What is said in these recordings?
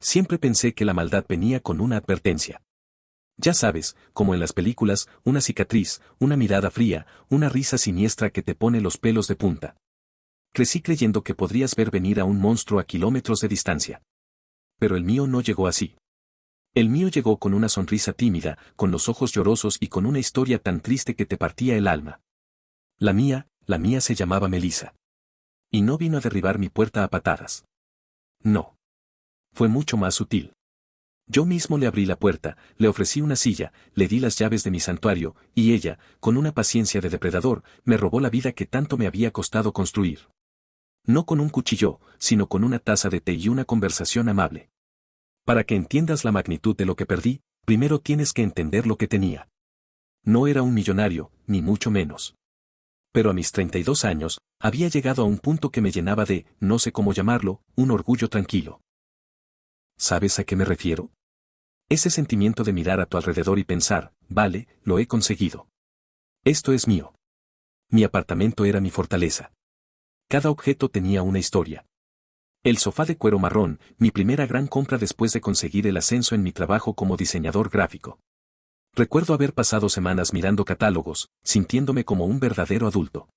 Siempre pensé que la maldad venía con una advertencia. Ya sabes, como en las películas, una cicatriz, una mirada fría, una risa siniestra que te pone los pelos de punta. Crecí creyendo que podrías ver venir a un monstruo a kilómetros de distancia. Pero el mío no llegó así. El mío llegó con una sonrisa tímida, con los ojos llorosos y con una historia tan triste que te partía el alma. La mía se llamaba Melissa. Y no vino a derribar mi puerta a patadas. No. Fue mucho más sutil. Yo mismo le abrí la puerta, le ofrecí una silla, le di las llaves de mi santuario, y ella, con una paciencia de depredador, me robó la vida que tanto me había costado construir. No con un cuchillo, sino con una taza de té y una conversación amable. Para que entiendas la magnitud de lo que perdí, primero tienes que entender lo que tenía. No era un millonario, ni mucho menos. Pero a mis 32 años, había llegado a un punto que me llenaba de, no sé cómo llamarlo, un orgullo tranquilo. ¿Sabes a qué me refiero? Ese sentimiento de mirar a tu alrededor y pensar, vale, lo he conseguido. Esto es mío. Mi apartamento era mi fortaleza. Cada objeto tenía una historia. El sofá de cuero marrón, mi primera gran compra después de conseguir el ascenso en mi trabajo como diseñador gráfico. Recuerdo haber pasado semanas mirando catálogos, sintiéndome como un verdadero adulto.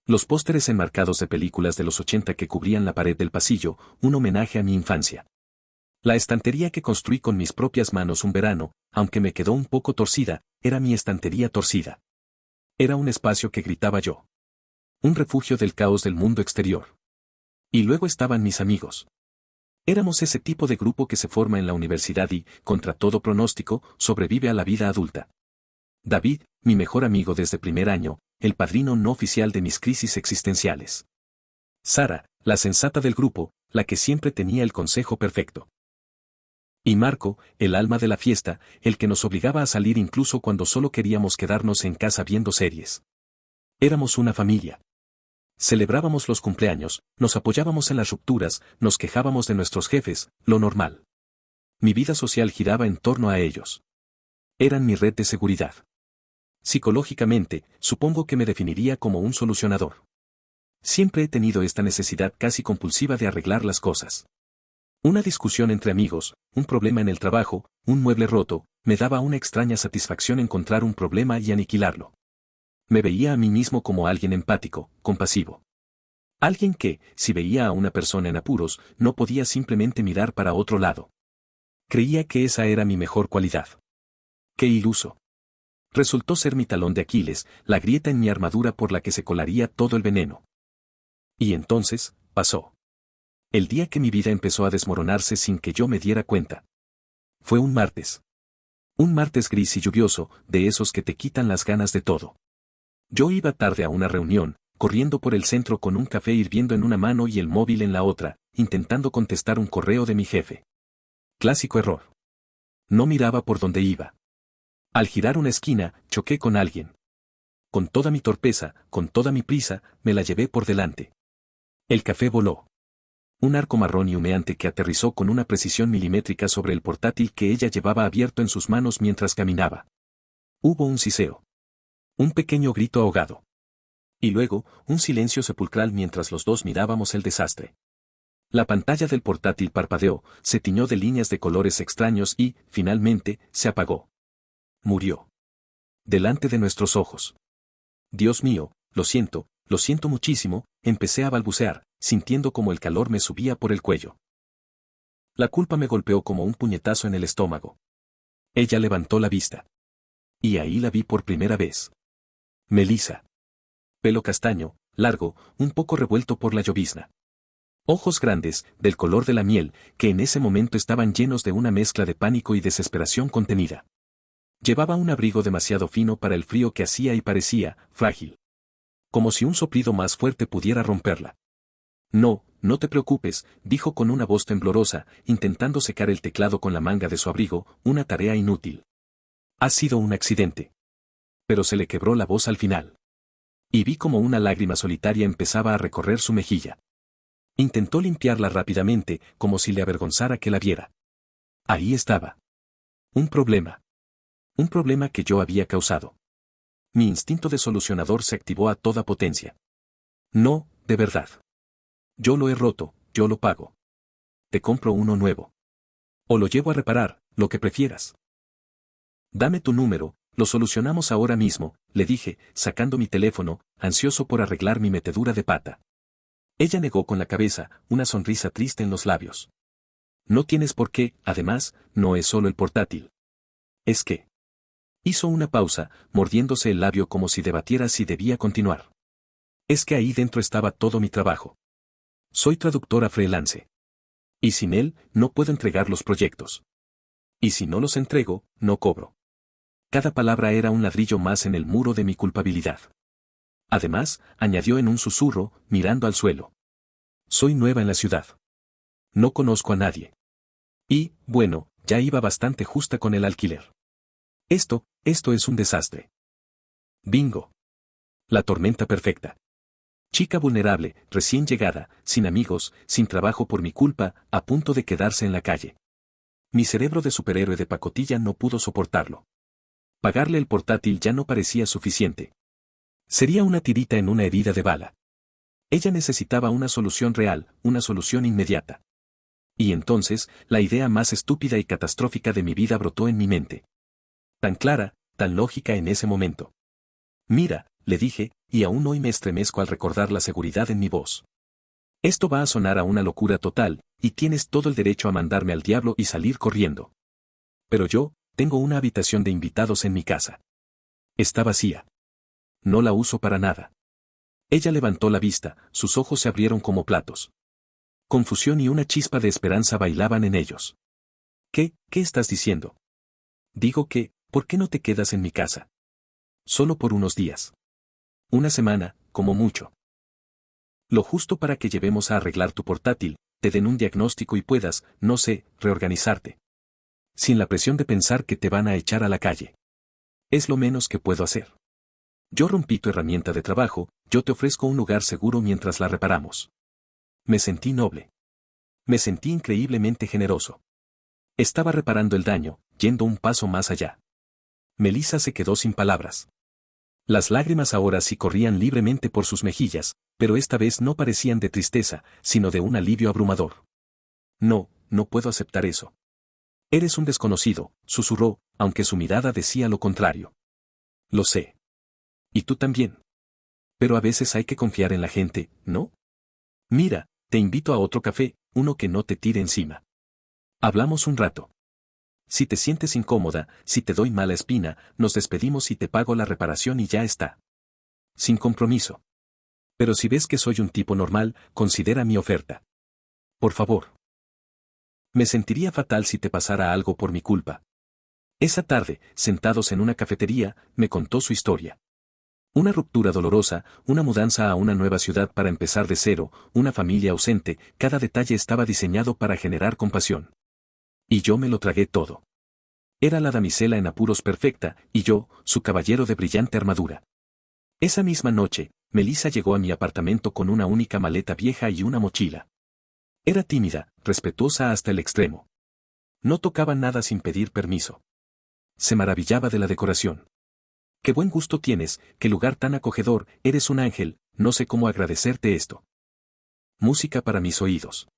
Los pósteres enmarcados de películas de los 80 que cubrían la pared del pasillo, un homenaje a mi infancia. La estantería que construí con mis propias manos un verano, aunque me quedó un poco torcida, era mi estantería torcida. Era un espacio que gritaba yo. Un refugio del caos del mundo exterior. Y luego estaban mis amigos. Éramos ese tipo de grupo que se forma en la universidad y, contra todo pronóstico, sobrevive a la vida adulta. David, mi mejor amigo desde primer año, el padrino no oficial de mis crisis existenciales. Sara, la sensata del grupo, la que siempre tenía el consejo perfecto. Y Marco, el alma de la fiesta, el que nos obligaba a salir incluso cuando solo queríamos quedarnos en casa viendo series. Éramos una familia. Celebrábamos los cumpleaños, nos apoyábamos en las rupturas, nos quejábamos de nuestros jefes, lo normal. Mi vida social giraba en torno a ellos. Eran mi red de seguridad. Psicológicamente, supongo que me definiría como un solucionador. Siempre he tenido esta necesidad casi compulsiva de arreglar las cosas. Una discusión entre amigos, un problema en el trabajo, un mueble roto, me daba una extraña satisfacción encontrar un problema y aniquilarlo. Me veía a mí mismo como alguien empático, compasivo. Alguien que, si veía a una persona en apuros, no podía simplemente mirar para otro lado. Creía que esa era mi mejor cualidad. ¡Qué iluso! Resultó ser mi talón de Aquiles, la grieta en mi armadura por la que se colaría todo el veneno. Y entonces, pasó. El día que mi vida empezó a desmoronarse sin que yo me diera cuenta. Fue un martes. Un martes gris y lluvioso, de esos que te quitan las ganas de todo. Yo iba tarde a una reunión, corriendo por el centro con un café hirviendo en una mano y el móvil en la otra, intentando contestar un correo de mi jefe. Clásico error. No miraba por dónde iba. Al girar una esquina, choqué con alguien. Con toda mi torpeza, con toda mi prisa, me la llevé por delante. El café voló. Un arco marrón y humeante que aterrizó con una precisión milimétrica sobre el portátil que ella llevaba abierto en sus manos mientras caminaba. Hubo un siseo. Un pequeño grito ahogado. Y luego, un silencio sepulcral mientras los dos mirábamos el desastre. La pantalla del portátil parpadeó, se tiñó de líneas de colores extraños y, finalmente, se apagó. Murió. Delante de nuestros ojos. Dios mío, lo siento muchísimo, empecé a balbucear, sintiendo como el calor me subía por el cuello. La culpa me golpeó como un puñetazo en el estómago. Ella levantó la vista. Y ahí la vi por primera vez. Melissa. Pelo castaño, largo, un poco revuelto por la llovizna. Ojos grandes, del color de la miel, que en ese momento estaban llenos de una mezcla de pánico y desesperación contenida. Llevaba un abrigo demasiado fino para el frío que hacía y parecía, frágil. Como si un soplido más fuerte pudiera romperla. No, no te preocupes, dijo con una voz temblorosa, intentando secar el teclado con la manga de su abrigo, una tarea inútil. Ha sido un accidente. Pero se le quebró la voz al final. Y vi como una lágrima solitaria empezaba a recorrer su mejilla. Intentó limpiarla rápidamente, como si le avergonzara que la viera. Ahí estaba. Un problema. Un problema que yo había causado. Mi instinto de solucionador se activó a toda potencia. No, de verdad. Yo lo he roto, yo lo pago. Te compro uno nuevo. O lo llevo a reparar, lo que prefieras. Dame tu número, lo solucionamos ahora mismo, le dije, sacando mi teléfono, ansioso por arreglar mi metedura de pata. Ella negó con la cabeza, una sonrisa triste en los labios. No tienes por qué, además, no es solo el portátil. Es que... Hizo una pausa, mordiéndose el labio como si debatiera si debía continuar. Es que ahí dentro estaba todo mi trabajo. Soy traductora freelance. Y sin él, no puedo entregar los proyectos. Y si no los entrego, no cobro. Cada palabra era un ladrillo más en el muro de mi culpabilidad. Además, añadió en un susurro, mirando al suelo. Soy nueva en la ciudad. No conozco a nadie. Y, bueno, ya iba bastante justa con el alquiler. Esto es un desastre. Bingo. La tormenta perfecta. Chica vulnerable, recién llegada, sin amigos, sin trabajo por mi culpa, a punto de quedarse en la calle. Mi cerebro de superhéroe de pacotilla no pudo soportarlo. Pagarle el portátil ya no parecía suficiente. Sería una tirita en una herida de bala. Ella necesitaba una solución real, una solución inmediata. Y entonces, la idea más estúpida y catastrófica de mi vida brotó en mi mente. Tan clara, tan lógica en ese momento. Mira, le dije, y aún hoy me estremezco al recordar la seguridad en mi voz. Esto va a sonar a una locura total, y tienes todo el derecho a mandarme al diablo y salir corriendo. Pero yo, tengo una habitación de invitados en mi casa. Está vacía. No la uso para nada. Ella levantó la vista, sus ojos se abrieron como platos. Confusión y una chispa de esperanza bailaban en ellos. ¿Qué estás diciendo? Digo que, ¿por qué no te quedas en mi casa? Solo por unos días. Una semana, como mucho. Lo justo para que llevemos a arreglar tu portátil, te den un diagnóstico y puedas, no sé, reorganizarte. Sin la presión de pensar que te van a echar a la calle. Es lo menos que puedo hacer. Yo rompí tu herramienta de trabajo, yo te ofrezco un lugar seguro mientras la reparamos. Me sentí noble. Me sentí increíblemente generoso. Estaba reparando el daño, yendo un paso más allá. Melissa se quedó sin palabras. Las lágrimas ahora sí corrían libremente por sus mejillas, pero esta vez no parecían de tristeza, sino de un alivio abrumador. No puedo aceptar eso. Eres un desconocido, susurró, aunque su mirada decía lo contrario. Lo sé. Y tú también. Pero a veces hay que confiar en la gente, ¿no? Mira, te invito a otro café, uno que no te tire encima. Hablamos un rato. Si te sientes incómoda, si te doy mala espina, nos despedimos y te pago la reparación y ya está. Sin compromiso. Pero si ves que soy un tipo normal, considera mi oferta. Por favor. Me sentiría fatal si te pasara algo por mi culpa. Esa tarde, sentados en una cafetería, me contó su historia. Una ruptura dolorosa, una mudanza a una nueva ciudad para empezar de cero, una familia ausente, cada detalle estaba diseñado para generar compasión. Y yo me lo tragué todo. Era la damisela en apuros perfecta, y yo, su caballero de brillante armadura. Esa misma noche, Melissa llegó a mi apartamento con una única maleta vieja y una mochila. Era tímida, respetuosa hasta el extremo. No tocaba nada sin pedir permiso. Se maravillaba de la decoración. Qué buen gusto tienes, qué lugar tan acogedor, eres un ángel, no sé cómo agradecerte esto. Música para mis oídos.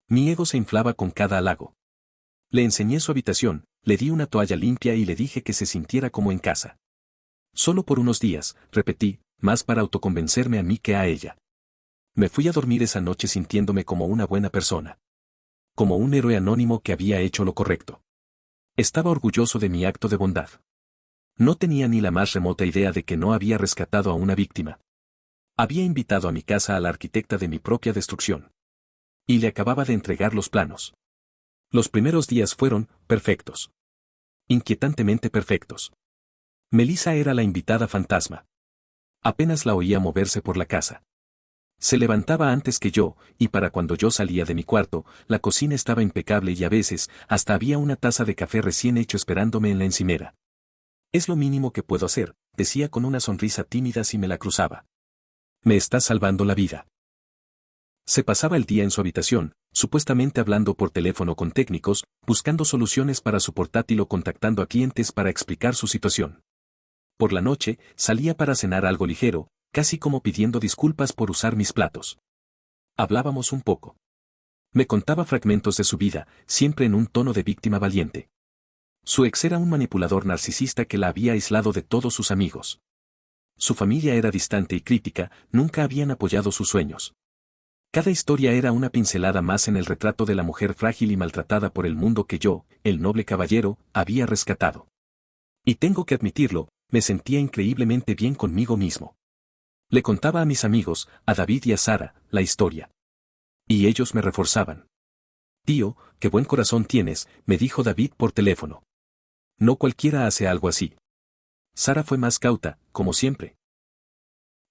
Mi ego se inflaba con cada halago. Le enseñé su habitación, le di una toalla limpia y le dije que se sintiera como en casa. Solo por unos días, repetí, más para autoconvencerme a mí que a ella. Me fui a dormir esa noche sintiéndome como una buena persona. Como un héroe anónimo que había hecho lo correcto. Estaba orgulloso de mi acto de bondad. No tenía ni la más remota idea de que no había rescatado a una víctima. Había invitado a mi casa a la arquitecta de mi propia destrucción. Y le acababa de entregar los planos. Los primeros días fueron perfectos. Inquietantemente perfectos. Melissa era la invitada fantasma. Apenas la oía moverse por la casa. Se levantaba antes que yo, y para cuando yo salía de mi cuarto, la cocina estaba impecable y a veces, hasta había una taza de café recién hecho esperándome en la encimera. Es lo mínimo que puedo hacer, decía con una sonrisa tímida si me la cruzaba. Me está salvando la vida. Se pasaba el día en su habitación, supuestamente hablando por teléfono con técnicos, buscando soluciones para su portátil o contactando a clientes para explicar su situación. Por la noche, salía para cenar algo ligero, casi como pidiendo disculpas por usar mis platos. Hablábamos un poco. Me contaba fragmentos de su vida, siempre en un tono de víctima valiente. Su ex era un manipulador narcisista que la había aislado de todos sus amigos. Su familia era distante y crítica, nunca habían apoyado sus sueños. Cada historia era una pincelada más en el retrato de la mujer frágil y maltratada por el mundo que yo, el noble caballero, había rescatado. Y tengo que admitirlo, me sentía increíblemente bien conmigo mismo. Le contaba a mis amigos, a David y a Sara, la historia. Y ellos me reforzaban. Tío, qué buen corazón tienes, me dijo David por teléfono. No cualquiera hace algo así. Sara fue más cauta, como siempre.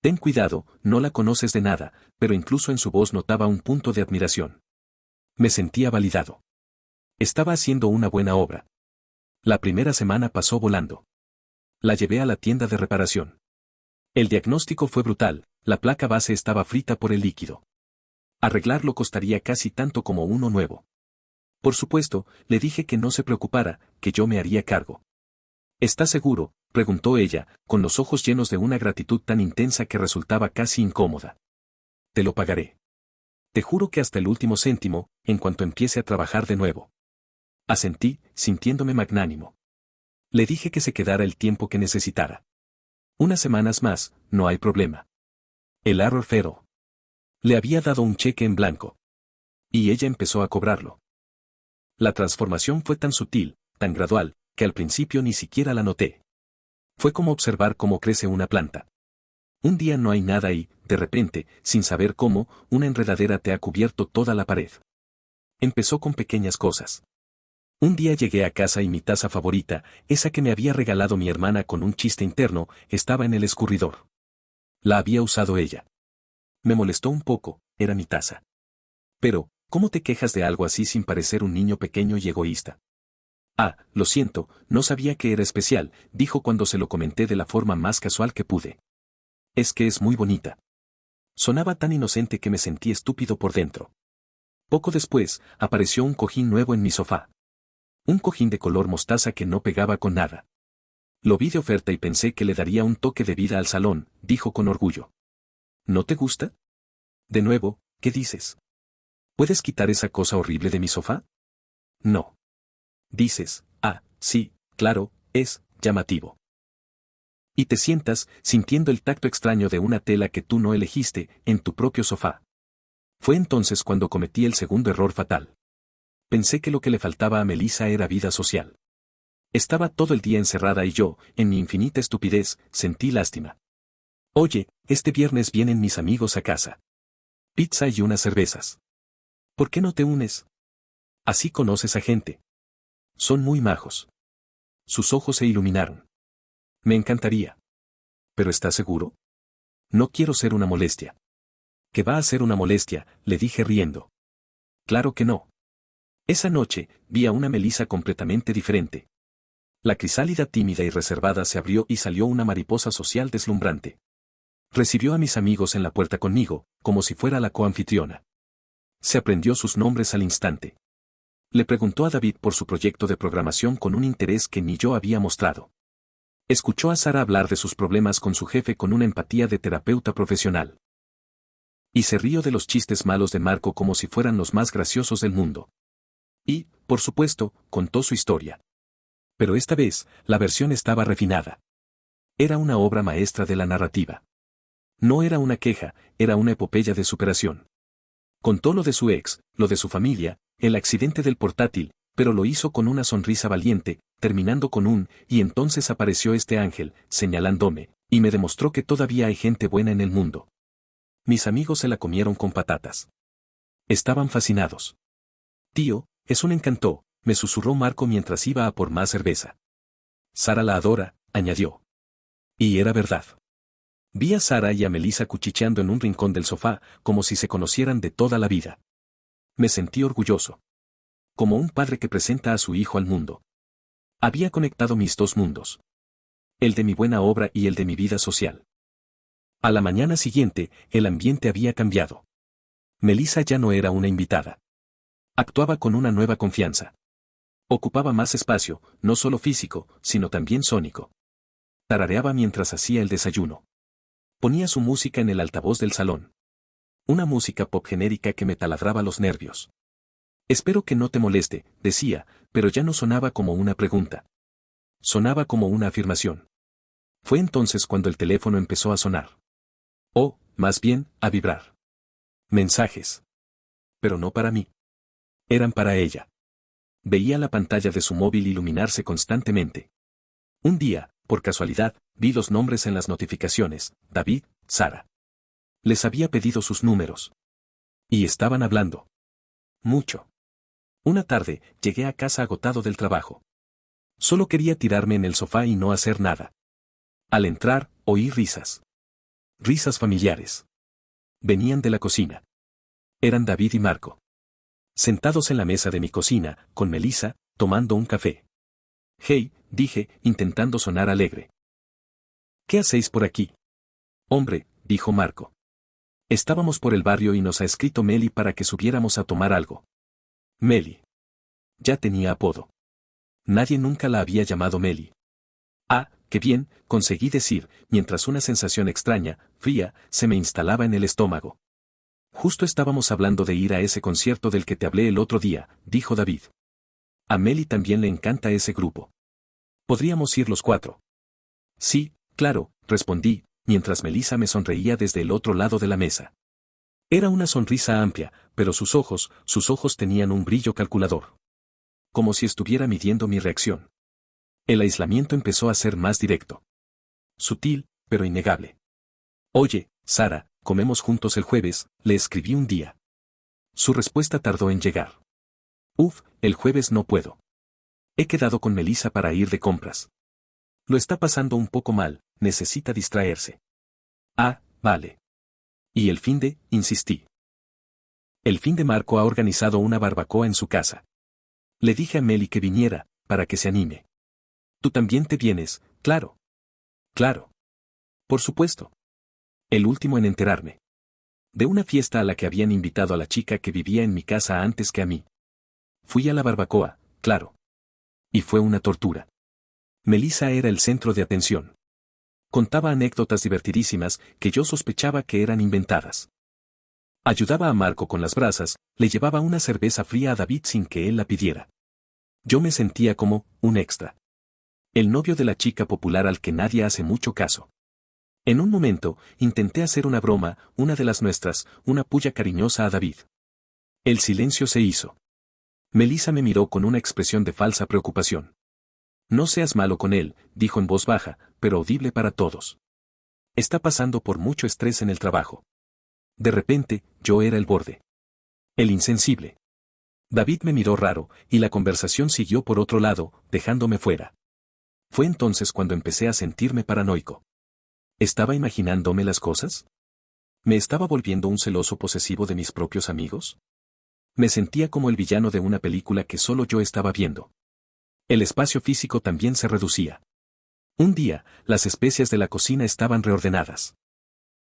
Ten cuidado, no la conoces de nada, pero incluso en su voz notaba un punto de admiración. Me sentía validado. Estaba haciendo una buena obra. La primera semana pasó volando. La llevé a la tienda de reparación. El diagnóstico fue brutal, la placa base estaba frita por el líquido. Arreglarlo costaría casi tanto como uno nuevo. Por supuesto, le dije que no se preocupara, que yo me haría cargo. ¿Estás seguro?, preguntó ella, con los ojos llenos de una gratitud tan intensa que resultaba casi incómoda. Te lo pagaré. Te juro que hasta el último céntimo, en cuanto empiece a trabajar de nuevo. Asentí, sintiéndome magnánimo. Le dije que se quedara el tiempo que necesitara. Unas semanas más, no hay problema. El arrofero. Le había dado un cheque en blanco. Y ella empezó a cobrarlo. La transformación fue tan sutil, tan gradual, que al principio ni siquiera la noté. Fue como observar cómo crece una planta. Un día no hay nada y, de repente, sin saber cómo, una enredadera te ha cubierto toda la pared. Empezó con pequeñas cosas. Un día llegué a casa y mi taza favorita, esa que me había regalado mi hermana con un chiste interno, estaba en el escurridor. La había usado ella. Me molestó un poco, era mi taza. Pero, ¿cómo te quejas de algo así sin parecer un niño pequeño y egoísta? Ah, lo siento, no sabía que era especial, dijo cuando se lo comenté de la forma más casual que pude. Es que es muy bonita. Sonaba tan inocente que me sentí estúpido por dentro. Poco después, apareció un cojín nuevo en mi sofá. Un cojín de color mostaza que no pegaba con nada. Lo vi de oferta y pensé que le daría un toque de vida al salón, dijo con orgullo. ¿No te gusta? De nuevo, ¿qué dices? ¿Puedes quitar esa cosa horrible de mi sofá? No. Dices, ah, sí, claro, es llamativo. Y te sientas, sintiendo el tacto extraño de una tela que tú no elegiste, en tu propio sofá. Fue entonces cuando cometí el segundo error fatal. Pensé que lo que le faltaba a Melissa era vida social. Estaba todo el día encerrada y yo, en mi infinita estupidez, sentí lástima. Oye, este viernes vienen mis amigos a casa. Pizza y unas cervezas. ¿Por qué no te unes? Así conoces a gente. Son muy majos. Sus ojos se iluminaron. Me encantaría. ¿Pero estás seguro? No quiero ser una molestia. ¿Qué va a ser una molestia?, le dije riendo. Claro que no. Esa noche, vi a una Melissa completamente diferente. La crisálida tímida y reservada se abrió y salió una mariposa social deslumbrante. Recibió a mis amigos en la puerta conmigo, como si fuera la coanfitriona. Se aprendió sus nombres al instante. Le preguntó a David por su proyecto de programación con un interés que ni yo había mostrado. Escuchó a Sara hablar de sus problemas con su jefe con una empatía de terapeuta profesional. Y se rió de los chistes malos de Marco como si fueran los más graciosos del mundo. Y, por supuesto, contó su historia. Pero esta vez, la versión estaba refinada. Era una obra maestra de la narrativa. No era una queja, era una epopeya de superación. Contó lo de su ex, lo de su familia, el accidente del portátil, pero lo hizo con una sonrisa valiente, terminando con un, y entonces apareció este ángel, señalándome, y me demostró que todavía hay gente buena en el mundo. Mis amigos se la comieron con patatas. Estaban fascinados. Tío, es un encanto, me susurró Marco mientras iba a por más cerveza. Sara la adora, añadió. Y era verdad. Vi a Sara y a Melissa cuchicheando en un rincón del sofá, como si se conocieran de toda la vida. Me sentí orgulloso. Como un padre que presenta a su hijo al mundo. Había conectado mis dos mundos. El de mi buena obra y el de mi vida social. A la mañana siguiente, el ambiente había cambiado. Melissa ya no era una invitada. Actuaba con una nueva confianza. Ocupaba más espacio, no solo físico, sino también sónico. Tarareaba mientras hacía el desayuno. Ponía su música en el altavoz del salón. Una música pop genérica que me taladraba los nervios. Espero que no te moleste, decía, pero ya no sonaba como una pregunta. Sonaba como una afirmación. Fue entonces cuando el teléfono empezó a sonar. O, más bien, a vibrar. Mensajes. Pero no para mí. Eran para ella. Veía la pantalla de su móvil iluminarse constantemente. Un día, por casualidad, vi los nombres en las notificaciones, David, Sara. Les había pedido sus números. Y estaban hablando. Mucho. Una tarde, llegué a casa agotado del trabajo. Solo quería tirarme en el sofá y no hacer nada. Al entrar, oí risas. Risas familiares. Venían de la cocina. Eran David y Marco. Sentados en la mesa de mi cocina, con Melissa, tomando un café. Hey, dije, intentando sonar alegre. ¿Qué hacéis por aquí? Hombre, dijo Marco. Estábamos por el barrio y nos ha escrito Meli para que subiéramos a tomar algo. Meli. Ya tenía apodo. Nadie nunca la había llamado Meli. Ah, qué bien, conseguí decir, mientras una sensación extraña, fría, se me instalaba en el estómago. Justo estábamos hablando de ir a ese concierto del que te hablé el otro día, dijo David. A Meli también le encanta ese grupo. Podríamos ir los 4. Sí, claro, respondí, mientras Melissa me sonreía desde el otro lado de la mesa. Era una sonrisa amplia, pero sus ojos tenían un brillo calculador. Como si estuviera midiendo mi reacción. El aislamiento empezó a ser más directo. Sutil, pero innegable. Oye, Sara, comemos juntos el jueves, le escribí un día. Su respuesta tardó en llegar. Uf, el jueves no puedo. He quedado con Melissa para ir de compras. Lo está pasando un poco mal, necesita distraerse. Ah, vale. ¿Y el finde? Insistí. El finde Marco ha organizado una barbacoa en su casa. Le dije a Meli que viniera, para que se anime. Tú también te vienes, claro. Claro. Por supuesto. El último en enterarme. De una fiesta a la que habían invitado a la chica que vivía en mi casa antes que a mí. Fui a la barbacoa, claro. Y fue una tortura. Melissa era el centro de atención. Contaba anécdotas divertidísimas que yo sospechaba que eran inventadas. Ayudaba a Marco con las brasas, le llevaba una cerveza fría a David sin que él la pidiera. Yo me sentía como un extra. El novio de la chica popular al que nadie hace mucho caso. En un momento, intenté hacer una broma, una de las nuestras, una puya cariñosa a David. El silencio se hizo. Melissa me miró con una expresión de falsa preocupación. No seas malo con él, dijo en voz baja, pero audible para todos. Está pasando por mucho estrés en el trabajo. De repente, yo era el borde. El insensible. David me miró raro, y la conversación siguió por otro lado, dejándome fuera. Fue entonces cuando empecé a sentirme paranoico. ¿Estaba imaginándome las cosas? ¿Me estaba volviendo un celoso posesivo de mis propios amigos? Me sentía como el villano de una película que solo yo estaba viendo. El espacio físico también se reducía. Un día, las especias de la cocina estaban reordenadas.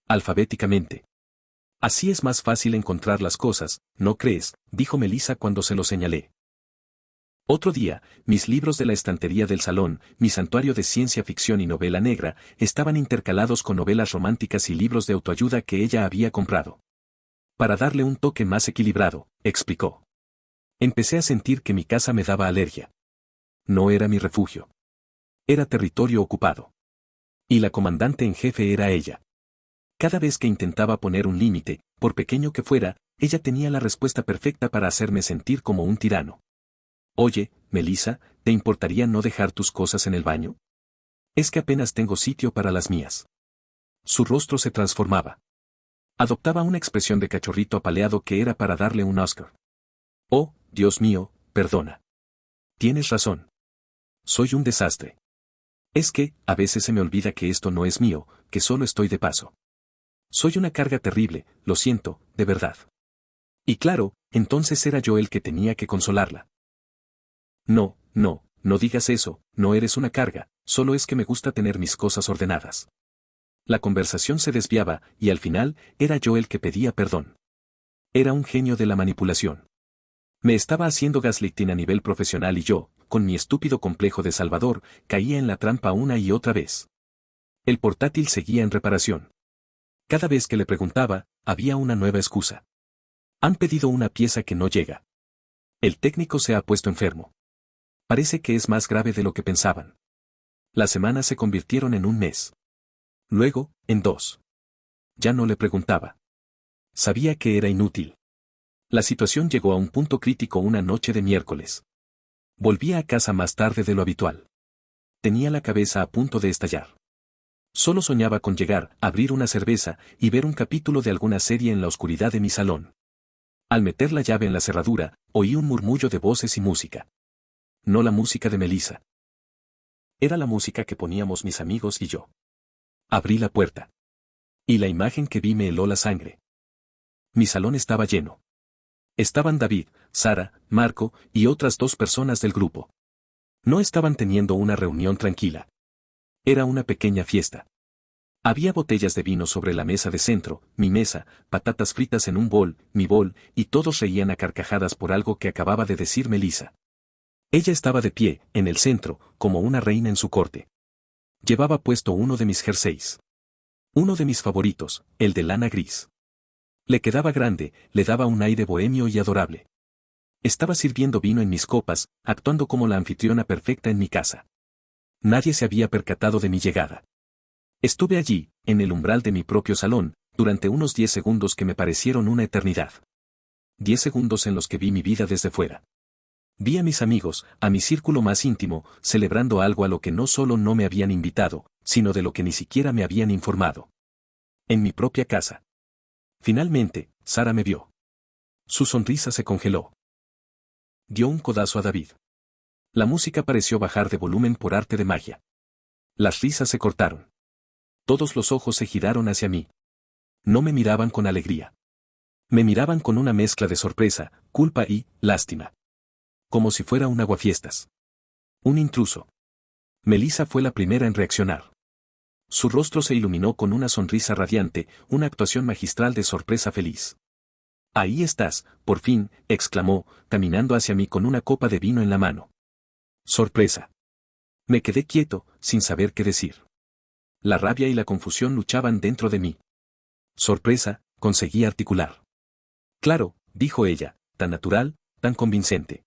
Alfabéticamente. Así es más fácil encontrar las cosas, ¿no crees?, dijo Melissa cuando se lo señalé. Otro día, mis libros de la estantería del salón, mi santuario de ciencia ficción y novela negra, estaban intercalados con novelas románticas y libros de autoayuda que ella había comprado. Para darle un toque más equilibrado, explicó. Empecé a sentir que mi casa me daba alergia. No era mi refugio. Era territorio ocupado. Y la comandante en jefe era ella. Cada vez que intentaba poner un límite, por pequeño que fuera, ella tenía la respuesta perfecta para hacerme sentir como un tirano. Oye, Melissa, ¿te importaría no dejar tus cosas en el baño? Es que apenas tengo sitio para las mías. Su rostro se transformaba. Adoptaba una expresión de cachorrito apaleado que era para darle un Oscar. Oh, Dios mío, perdona. Tienes razón. Soy un desastre. Es que, a veces se me olvida que esto no es mío, que solo estoy de paso. Soy una carga terrible, lo siento, de verdad. Y claro, entonces era yo el que tenía que consolarla. No, no, no digas eso, no eres una carga, solo es que me gusta tener mis cosas ordenadas. La conversación se desviaba, y al final, era yo el que pedía perdón. Era un genio de la manipulación. Me estaba haciendo gaslighting a nivel profesional y yo, con mi estúpido complejo de Salvador, caía en la trampa una y otra vez. El portátil seguía en reparación. Cada vez que le preguntaba, había una nueva excusa. Han pedido una pieza que no llega. El técnico se ha puesto enfermo. Parece que es más grave de lo que pensaban. Las semanas se convirtieron en un mes. Luego, en 2. Ya no le preguntaba. Sabía que era inútil. La situación llegó a un punto crítico una noche de miércoles. Volvía a casa más tarde de lo habitual. Tenía la cabeza a punto de estallar. Solo soñaba con llegar, abrir una cerveza y ver un capítulo de alguna serie en la oscuridad de mi salón. Al meter la llave en la cerradura, oí un murmullo de voces y música. No la música de Melissa. Era la música que poníamos mis amigos y yo. Abrí la puerta. Y la imagen que vi me heló la sangre. Mi salón estaba lleno. Estaban David, Sara, Marco y otras 2 personas del grupo. No estaban teniendo una reunión tranquila. Era una pequeña fiesta. Había botellas de vino sobre la mesa de centro, mi mesa, patatas fritas en un bol, mi bol, y todos reían a carcajadas por algo que acababa de decir Melissa. Ella estaba de pie, en el centro, como una reina en su corte. Llevaba puesto uno de mis jerseys. Uno de mis favoritos, el de lana gris. Le quedaba grande, le daba un aire bohemio y adorable. Estaba sirviendo vino en mis copas, actuando como la anfitriona perfecta en mi casa. Nadie se había percatado de mi llegada. Estuve allí, en el umbral de mi propio salón, durante unos 10 segundos que me parecieron una eternidad. 10 segundos en los que vi mi vida desde fuera. Vi a mis amigos, a mi círculo más íntimo, celebrando algo a lo que no solo no me habían invitado, sino de lo que ni siquiera me habían informado. En mi propia casa. Finalmente, Sara me vio. Su sonrisa se congeló. Dio un codazo a David. La música pareció bajar de volumen por arte de magia. Las risas se cortaron. Todos los ojos se giraron hacia mí. No me miraban con alegría. Me miraban con una mezcla de sorpresa, culpa y lástima. Como si fuera un aguafiestas. Un intruso. Melissa fue la primera en reaccionar. Su rostro se iluminó con una sonrisa radiante, una actuación magistral de sorpresa feliz. Ahí estás, por fin, exclamó, caminando hacia mí con una copa de vino en la mano. Sorpresa. Me quedé quieto, sin saber qué decir. La rabia y la confusión luchaban dentro de mí. Sorpresa, conseguí articular. Claro, dijo ella, tan natural, tan convincente.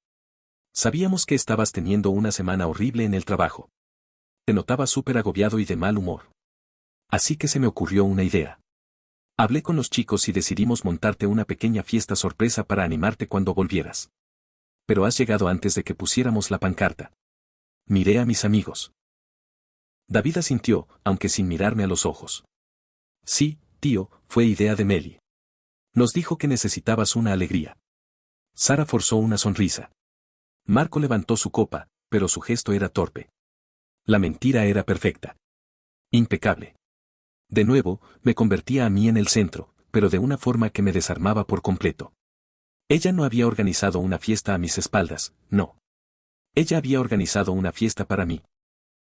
Sabíamos que estabas teniendo una semana horrible en el trabajo. Te notaba súper agobiado y de mal humor. Así que se me ocurrió una idea. Hablé con los chicos y decidimos montarte una pequeña fiesta sorpresa para animarte cuando volvieras. Pero has llegado antes de que pusiéramos la pancarta. Miré a mis amigos. David asintió, aunque sin mirarme a los ojos. Sí, tío, fue idea de Meli. Nos dijo que necesitabas una alegría. Sara forzó una sonrisa. Marco levantó su copa, pero su gesto era torpe. La mentira era perfecta. Impecable. De nuevo, me convertía a mí en el centro, pero de una forma que me desarmaba por completo. Ella no había organizado una fiesta a mis espaldas, no. Ella había organizado una fiesta para mí.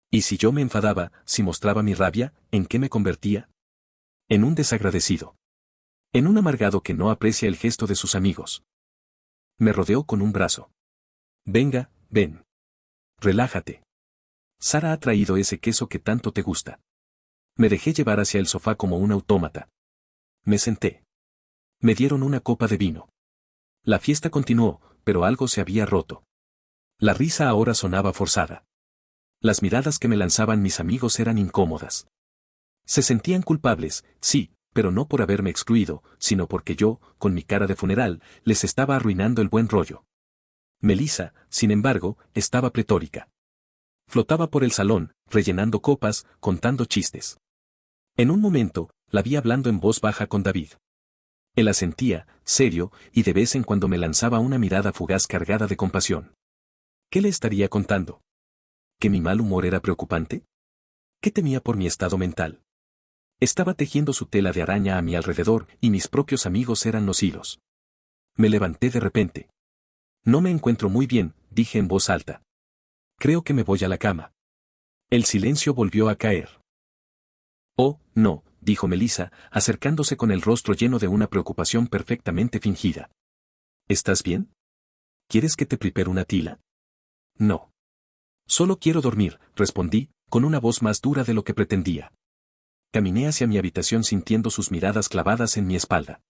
¿Y si yo me enfadaba, si mostraba mi rabia, en qué me convertía? En un desagradecido. En un amargado que no aprecia el gesto de sus amigos. Me rodeó con un brazo. Venga, ven. Relájate. Sara ha traído ese queso que tanto te gusta. Me dejé llevar hacia el sofá como un autómata. Me senté. Me dieron una copa de vino. La fiesta continuó, pero algo se había roto. La risa ahora sonaba forzada. Las miradas que me lanzaban mis amigos eran incómodas. Se sentían culpables, sí, pero no por haberme excluido, sino porque yo, con mi cara de funeral, les estaba arruinando el buen rollo. Melissa, sin embargo, estaba pletórica. Flotaba por el salón, rellenando copas, contando chistes. En un momento, la vi hablando en voz baja con David. Él asentía, serio, y de vez en cuando me lanzaba una mirada fugaz cargada de compasión. ¿Qué le estaría contando? ¿Que mi mal humor era preocupante? ¿Qué temía por mi estado mental? Estaba tejiendo su tela de araña a mi alrededor y mis propios amigos eran los hilos. Me levanté de repente. No me encuentro muy bien, dije en voz alta. Creo que me voy a la cama. El silencio volvió a caer. Oh, no, dijo Melissa, acercándose con el rostro lleno de una preocupación perfectamente fingida. ¿Estás bien? ¿Quieres que te prepare una tila? No. Solo quiero dormir, respondí, con una voz más dura de lo que pretendía. Caminé hacia mi habitación sintiendo sus miradas clavadas en mi espalda.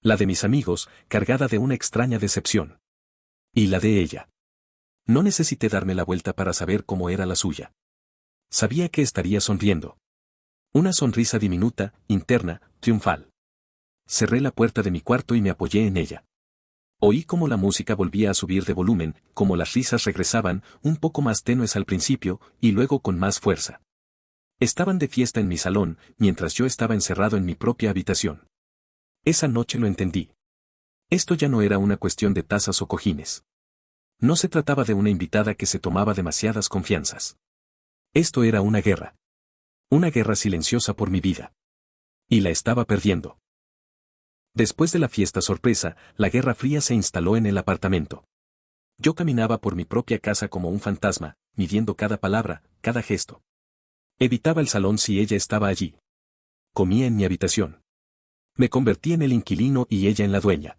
La de mis amigos, cargada de una extraña decepción. Y la de ella. No necesité darme la vuelta para saber cómo era la suya. Sabía que estaría sonriendo. Una sonrisa diminuta, interna, triunfal. Cerré la puerta de mi cuarto y me apoyé en ella. Oí cómo la música volvía a subir de volumen, cómo las risas regresaban, un poco más tenues al principio, y luego con más fuerza. Estaban de fiesta en mi salón, mientras yo estaba encerrado en mi propia habitación. Esa noche lo entendí. Esto ya no era una cuestión de tazas o cojines. No se trataba de una invitada que se tomaba demasiadas confianzas. Esto era una guerra. Una guerra silenciosa por mi vida. Y la estaba perdiendo. Después de la fiesta sorpresa, la guerra fría se instaló en el apartamento. Yo caminaba por mi propia casa como un fantasma, midiendo cada palabra, cada gesto. Evitaba el salón si ella estaba allí. Comía en mi habitación. Me convertí en el inquilino y ella en la dueña.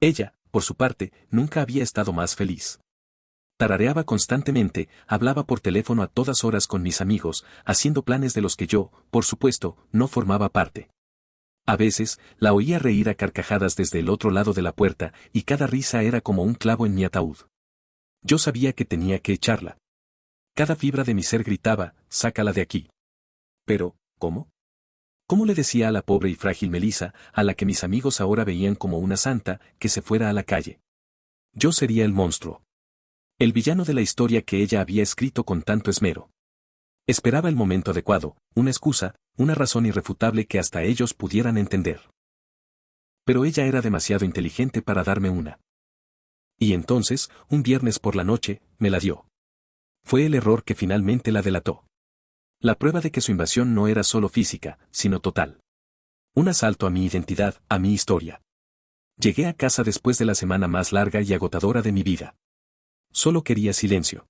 Ella, por su parte, nunca había estado más feliz. Tarareaba constantemente, hablaba por teléfono a todas horas con mis amigos, haciendo planes de los que yo, por supuesto, no formaba parte. A veces, la oía reír a carcajadas desde el otro lado de la puerta, y cada risa era como un clavo en mi ataúd. Yo sabía que tenía que echarla. Cada fibra de mi ser gritaba, sácala de aquí. Pero, ¿cómo? ¿Cómo le decía a la pobre y frágil Melissa, a la que mis amigos ahora veían como una santa, que se fuera a la calle? Yo sería el monstruo. El villano de la historia que ella había escrito con tanto esmero. Esperaba el momento adecuado, una excusa, una razón irrefutable que hasta ellos pudieran entender. Pero ella era demasiado inteligente para darme una. Y entonces, un viernes por la noche, me la dio. Fue el error que finalmente la delató. La prueba de que su invasión no era solo física, sino total. Un asalto a mi identidad, a mi historia. Llegué a casa después de la semana más larga y agotadora de mi vida. Solo quería silencio.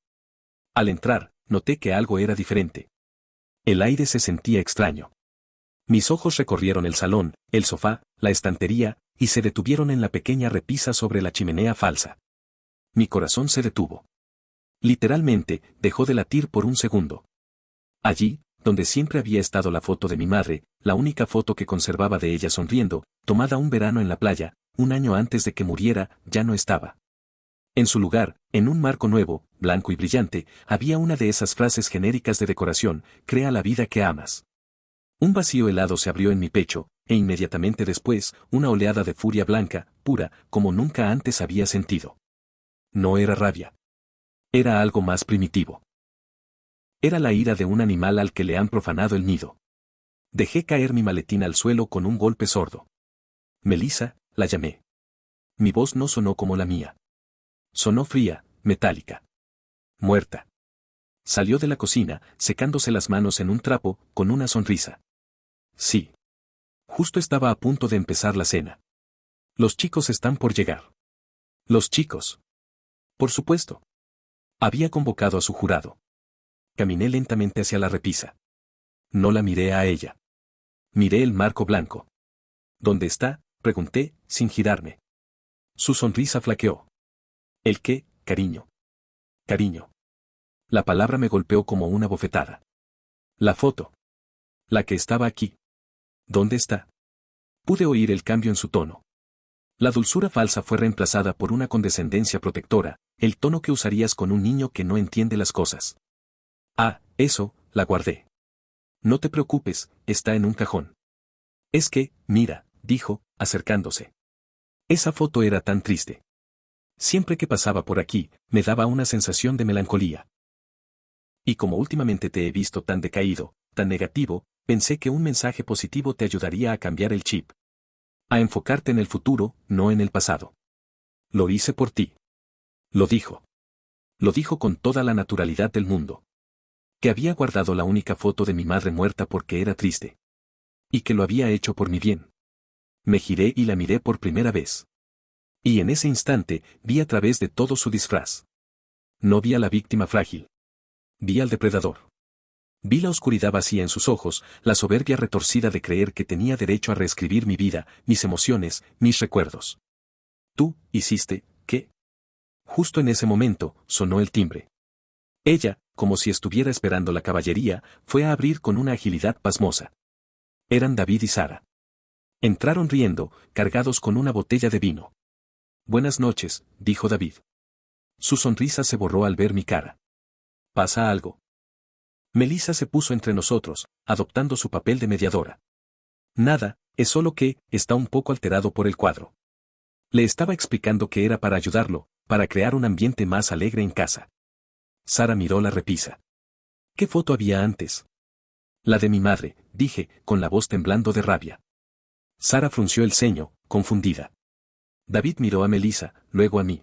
Al entrar, noté que algo era diferente. El aire se sentía extraño. Mis ojos recorrieron el salón, el sofá, la estantería, y se detuvieron en la pequeña repisa sobre la chimenea falsa. Mi corazón se detuvo. Literalmente, dejó de latir por un segundo. Allí, donde siempre había estado la foto de mi madre, la única foto que conservaba de ella sonriendo, tomada un verano en la playa, un año antes de que muriera, ya no estaba. En su lugar, en un marco nuevo, blanco y brillante, había una de esas frases genéricas de decoración, crea la vida que amas. Un vacío helado se abrió en mi pecho, e inmediatamente después, una oleada de furia blanca, pura, como nunca antes había sentido. No era rabia. Era algo más primitivo. Era la ira de un animal al que le han profanado el nido. Dejé caer mi maletín al suelo con un golpe sordo. Melissa, la llamé. Mi voz no sonó como la mía. Sonó fría, metálica. Muerta. Salió de la cocina, secándose las manos en un trapo, con una sonrisa. Sí. Justo estaba a punto de empezar la cena. Los chicos están por llegar. Los chicos. Por supuesto. Había convocado a su jurado. Caminé lentamente hacia la repisa. No la miré a ella. Miré el marco blanco. ¿Dónde está?, pregunté, sin girarme. Su sonrisa flaqueó. ¿El qué, cariño? Cariño. La palabra me golpeó como una bofetada. La foto. La que estaba aquí. ¿Dónde está? Pude oír el cambio en su tono. La dulzura falsa fue reemplazada por una condescendencia protectora, el tono que usarías con un niño que no entiende las cosas. Ah, eso, la guardé. No te preocupes, está en un cajón. Es que, mira, dijo, acercándose. Esa foto era tan triste. Siempre que pasaba por aquí, me daba una sensación de melancolía. Y como últimamente te he visto tan decaído, tan negativo, pensé que un mensaje positivo te ayudaría a cambiar el chip. A enfocarte en el futuro, no en el pasado. Lo hice por ti. Lo dijo. Lo dijo con toda la naturalidad del mundo. Que había guardado la única foto de mi madre muerta porque era triste. Y que lo había hecho por mi bien. Me giré y la miré por primera vez. Y en ese instante, vi a través de todo su disfraz. No vi a la víctima frágil. Vi al depredador. Vi la oscuridad vacía en sus ojos, la soberbia retorcida de creer que tenía derecho a reescribir mi vida, mis emociones, mis recuerdos. ¿Tú, hiciste, qué? Justo en ese momento, sonó el timbre. Ella, como si estuviera esperando la caballería, fue a abrir con una agilidad pasmosa. Eran David y Sara. Entraron riendo, cargados con una botella de vino. Buenas noches, dijo David. Su sonrisa se borró al ver mi cara. ¿Pasa algo? Melissa se puso entre nosotros, adoptando su papel de mediadora. Nada, es solo que, está un poco alterado por el cuadro. Le estaba explicando que era para ayudarlo, para crear un ambiente más alegre en casa. Sara miró la repisa. ¿Qué foto había antes? La de mi madre, dije, con la voz temblando de rabia. Sara frunció el ceño, confundida. David miró a Melissa, luego a mí.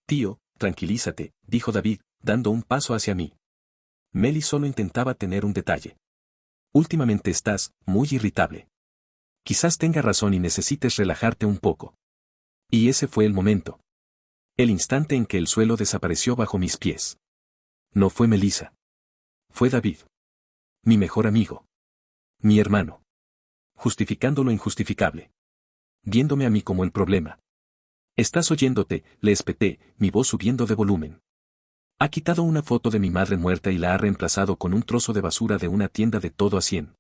Tío, tranquilízate, dijo David, dando un paso hacia mí. Meli solo intentaba tener un detalle. Últimamente estás muy irritable. Quizás tenga razón y necesites relajarte un poco. Y ese fue el momento. El instante en que el suelo desapareció bajo mis pies. No fue Melissa. Fue David. Mi mejor amigo. Mi hermano. Justificando lo injustificable. Viéndome a mí como el problema. Estás oyéndote, le espeté, mi voz subiendo de volumen. Ha quitado una foto de mi madre muerta y la ha reemplazado con un trozo de basura de una tienda de todo a 100.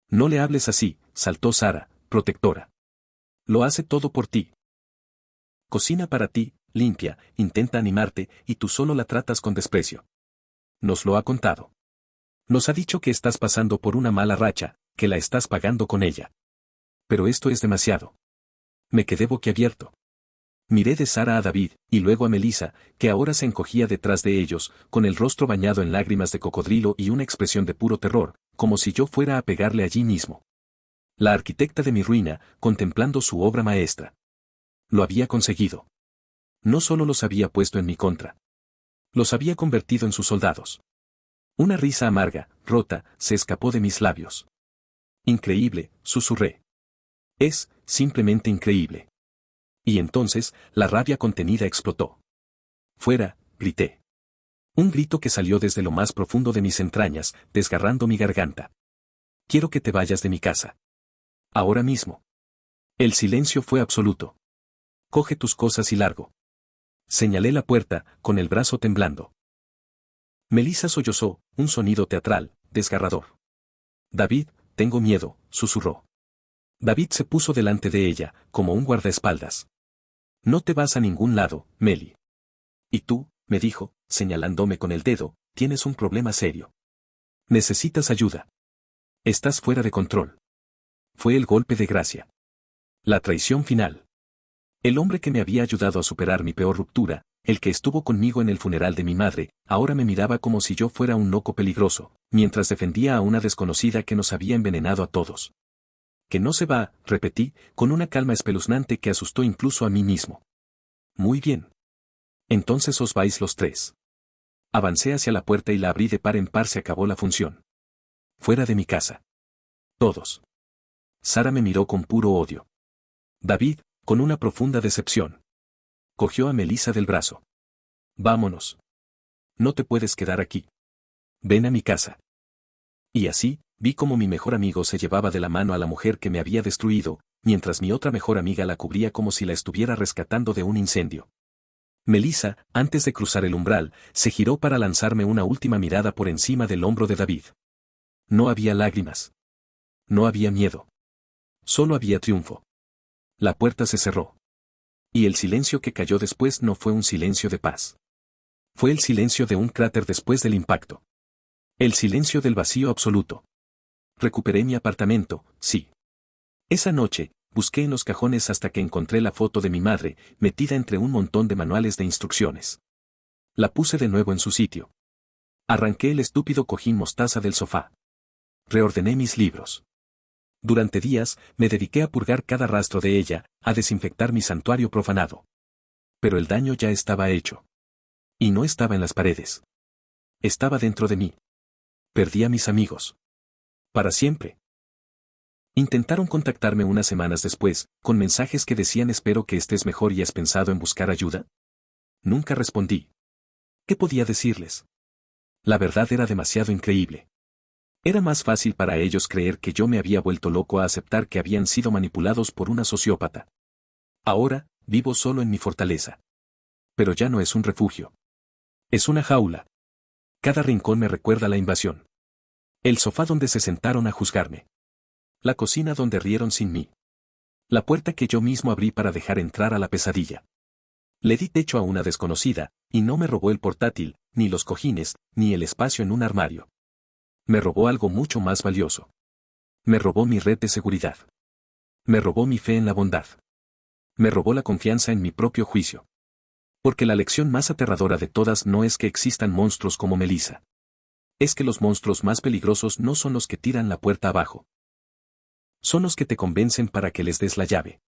No le hables así, saltó Sara, protectora. Lo hace todo por ti. Cocina para ti, limpia, intenta animarte, y tú solo la tratas con desprecio. Nos lo ha contado. Nos ha dicho que estás pasando por una mala racha, que la estás pagando con ella. Pero esto es demasiado. Me quedé boquiabierto. Miré de Sara a David, y luego a Melissa, que ahora se encogía detrás de ellos, con el rostro bañado en lágrimas de cocodrilo y una expresión de puro terror, como si yo fuera a pegarle allí mismo. La arquitecta de mi ruina, contemplando su obra maestra. Lo había conseguido. No solo los había puesto en mi contra. Los había convertido en sus soldados. Una risa amarga, rota, se escapó de mis labios. Increíble, susurré. Es, simplemente increíble. Y entonces, la rabia contenida explotó. Fuera, grité. Un grito que salió desde lo más profundo de mis entrañas, desgarrando mi garganta. Quiero que te vayas de mi casa. Ahora mismo. El silencio fue absoluto. Coge tus cosas y largo. Señalé la puerta, con el brazo temblando. Melissa sollozó, un sonido teatral, desgarrador. David, tengo miedo, susurró. David se puso delante de ella, como un guardaespaldas. No te vas a ningún lado, Meli. Y tú, me dijo, señalándome con el dedo, tienes un problema serio. Necesitas ayuda. Estás fuera de control. Fue el golpe de gracia. La traición final. El hombre que me había ayudado a superar mi peor ruptura, el que estuvo conmigo en el funeral de mi madre, ahora me miraba como si yo fuera un loco peligroso, mientras defendía a una desconocida que nos había envenenado a todos. Que no se va, repetí, con una calma espeluznante que asustó incluso a mí mismo. Muy bien. Entonces os vais los tres. Avancé hacia la puerta y la abrí de par en par. Se acabó la función. Fuera de mi casa. Todos. Sara me miró con puro odio. David, con una profunda decepción. Cogió a Melissa del brazo. Vámonos. No te puedes quedar aquí. Ven a mi casa. Y así, vi como mi mejor amigo se llevaba de la mano a la mujer que me había destruido, mientras mi otra mejor amiga la cubría como si la estuviera rescatando de un incendio. Melissa, antes de cruzar el umbral, se giró para lanzarme una última mirada por encima del hombro de David. No había lágrimas. No había miedo. Solo había triunfo. La puerta se cerró. Y el silencio que cayó después no fue un silencio de paz. Fue el silencio de un cráter después del impacto. El silencio del vacío absoluto. Recuperé mi apartamento, sí. Esa noche, busqué en los cajones hasta que encontré la foto de mi madre, metida entre un montón de manuales de instrucciones. La puse de nuevo en su sitio. Arranqué el estúpido cojín mostaza del sofá. Reordené mis libros. Durante días, me dediqué a purgar cada rastro de ella, a desinfectar mi santuario profanado. Pero el daño ya estaba hecho. Y no estaba en las paredes. Estaba dentro de mí. Perdí a mis amigos. Para siempre. Intentaron contactarme unas semanas después, con mensajes que decían espero que estés mejor y has pensado en buscar ayuda. Nunca respondí. ¿Qué podía decirles? La verdad era demasiado increíble. Era más fácil para ellos creer que yo me había vuelto loco a aceptar que habían sido manipulados por una sociópata. Ahora, vivo solo en mi fortaleza. Pero ya no es un refugio. Es una jaula. Cada rincón me recuerda la invasión. El sofá donde se sentaron a juzgarme. La cocina donde rieron sin mí. La puerta que yo mismo abrí para dejar entrar a la pesadilla. Le di techo a una desconocida, Y no me robó el portátil, ni los cojines, ni el espacio en un armario. Me robó algo mucho más valioso. Me robó mi red de seguridad. Me robó mi fe en la bondad. Me robó la confianza en mi propio juicio. Porque la lección más aterradora de todas no es que existan monstruos como Melissa. Es que los monstruos más peligrosos no son los que tiran la puerta abajo. Son los que te convencen para que les des la llave.